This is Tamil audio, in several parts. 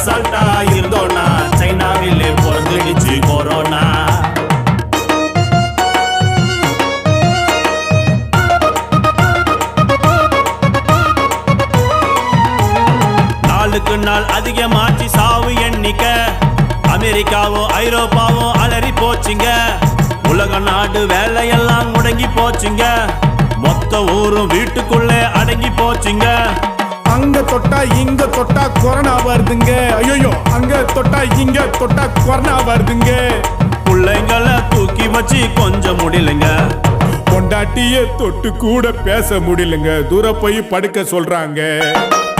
அசால்ட்டா இருந்தோனா சைனாவிலே பிறந்துடுச்சு கொரோனா. நாளுக்கு நாள் அதிகமாச்சு சாவு எண்ணிக்கை. அமெரிக்காவும் ஐரோப்பாவும் அலறி போச்சுங்க. உலக நாடு வேலையெல்லாம் முடங்கி போச்சுங்க. மொத்த ஊரும் வீட்டுக்குள்ளே அடங்கி போச்சுங்க. அங்க தொட்டா இங்க தொட்டா கொரோனா வருதுங்க. ஐயோ அங்க தொட்டா இங்க தொட்டா கொரோனா வருதுங்க. பிள்ளைங்களை தூக்கி வச்சு கொஞ்சம் முடியலங்க. பொண்டாட்டிய தொட்டு கூட பேச முடியலங்க. தூர போய் படுக்க சொல்றாங்க.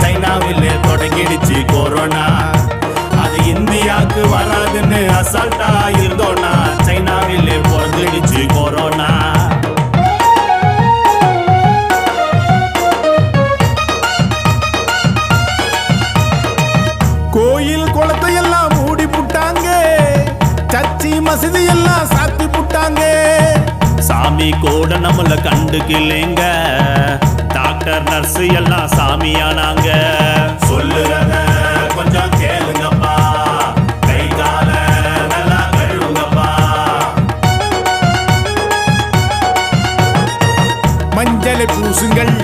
சைனாவிலே தொடங்கிடுச்சு கொரோனா. அது இந்தியாவுக்கு வராதுன்னு அசால்ட்டா இருந்தோனா சைனாவிலே பிறந்துடுச்சு கொரோனா. கோயில் குளத்தை எல்லாம் மூடி புட்டாங்க. சர்ச்சி மசூதி எல்லாம் சாத்தி புட்டாங்க. சாமி கூட நம்மள கண்டுக்கலைங்க. டாக்டர் நர்ஸ் எல்லாம் சாமியானாங்க. சொல்லுறத கொஞ்சம் கேளுங்கப்பா. கை கால நல்லா கழுவுங்கப்பா. மஞ்சளை பூசுங்கள்,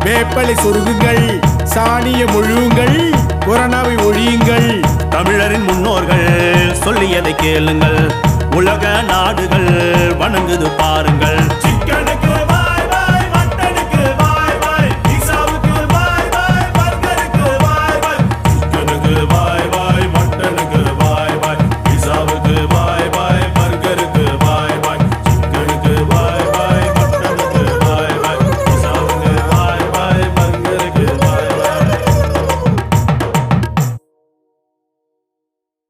வேப்பலை சொருகுங்கள், சாணிய முழுங்கள், கொரோனாவை ஒழியுங்கள். தமிழரின் முன்னோர்கள் சொல்லியதை கேளுங்கள். உலக நாடுகள் வணங்குது பாருங்கள். சிக்கன்